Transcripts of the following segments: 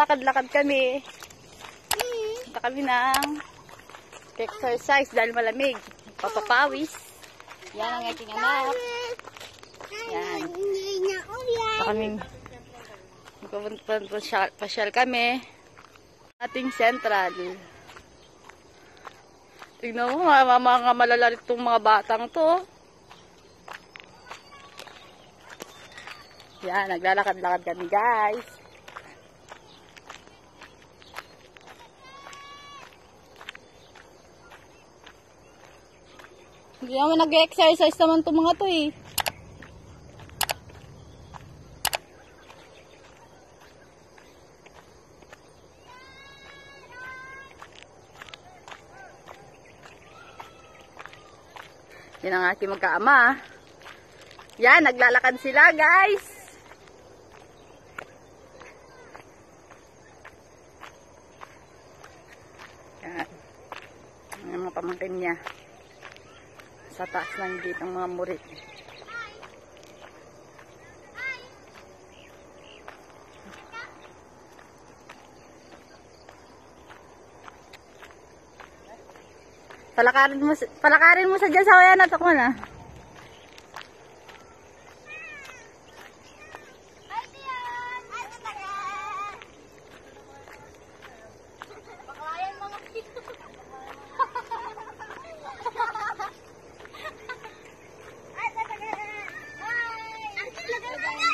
naglalakad-lakad kami. Punta kami ng exercise dahil malamig. Papapawis. Yan ang aking anak. Yan. Punta kami. Pasyal kami. Ating central. Tignan mo, mga malalarit itong mga batang to. Yan, naglalakad-lakad kami, guys. Hindi naman nag-exercise naman itong mga to eh. Yan ang aking magkaama. Yan, naglalakad sila, guys. Yan. Ang mga pamangkin niya. Sa taas ng gate ng mga murit. Palakarin mo sa dyan sa kaya natak mo na.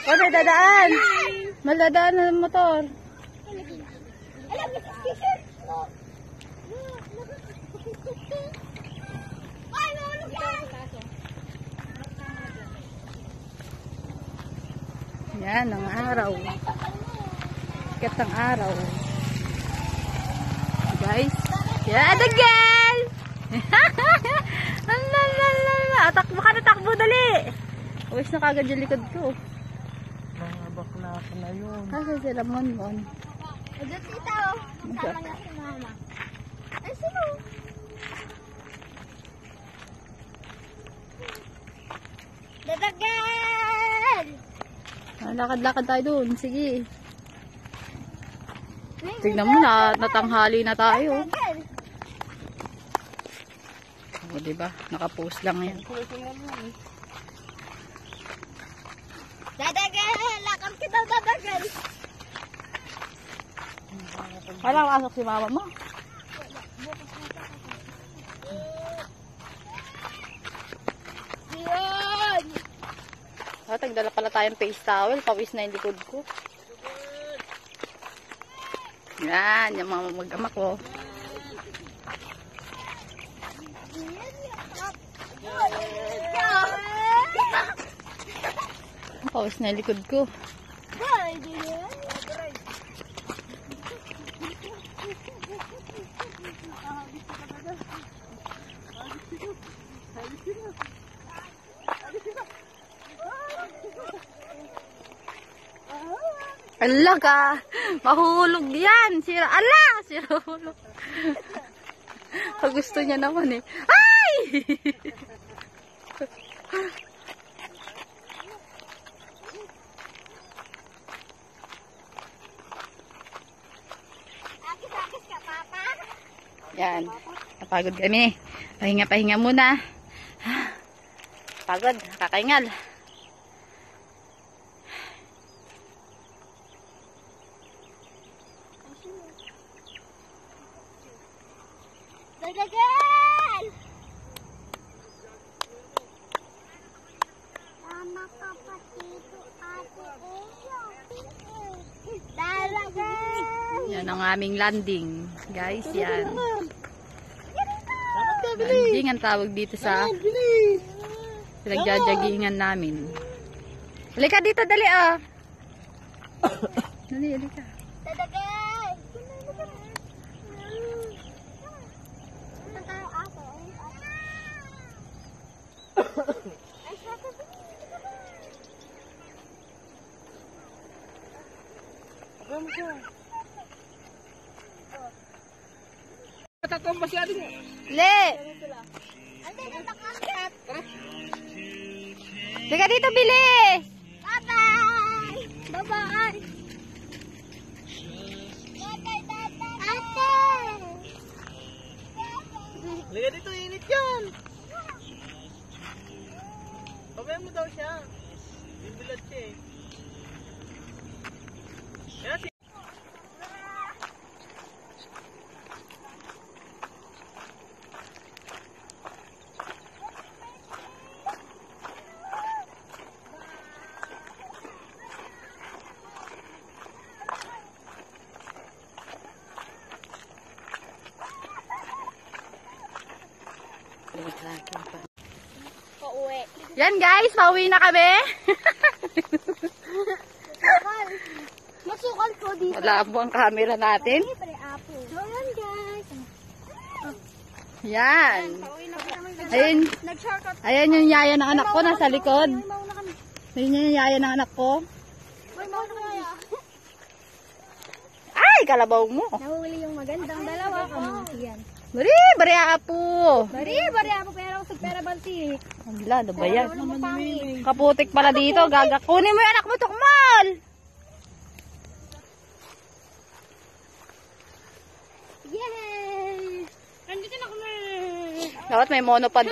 Oh, may dadaan. Maladaan na ng motor. Yan ang araw. Sikat ang araw. Guys. Yan the girl. Takbo ka na, takbo dali. Uwis na kagad yung likod ko. Mga bakla ko na yun. Kasi sila mon. Adyan tita oh. Sama niya si mama. Ay sino? Dadagan! Lakad-lakad tayo dun. Sige. Tignan mo na, natanghali na tayo. O, diba? Nakapost lang yan. Dadagan! Lakad kita dadagan! Wala pasok si mama mo. Yan! Oh, tagdala pala tayong face towel. Pawis na yung likod ko. Yan, yung mga mag-ama ko. Pawis na yung likod ko. Ala ka, mahulog yan. Sira, ala, sira hulog. Gusto niya naman eh. Ay! Akis-akis ka, papa? Yan, napagod kami. Pahinga muna. Pagod, kakaingal. Dadagan! Mama, kapatito, ate, Dadagan! Yan ang aming landing. Guys, yan. Landing ang tawag dito sa pinagjajagingan namin. Halika dito, dali ah. Dali, halika. Dadagan! Tatakam pa si ating. Le! Ante, natakas. Halika dito, bilis! Bye-bye! Bye-bye! Halika dito, init yan. Pabayan mo daw siya. Bibilad siya eh. Kaya si... Pauwi. Yan guys, pauwi na kami. Masukal. Masukal po dito. Wala po ang camera natin. Pre apo. So yan guys. Yan. Pauwi na kami. Ayun, Nag-shortcut. ayan yung yaya ng anak ko nasa likod. May mauna kami. Ayun yung yaya ng anak ko. May mauna kami. Ay, kalabaw mo. Nahuli yung magandang dalawa. Kamuntiyan. Bari, bari apo. Bari ako pero sa pera banti. Wala, ano ba yan? Ano mo pangit? Kaputik pala dito, gaga. Kunin mo yung anak mo, Tukmal. Yay! Nandito na kami. Dapat may monopod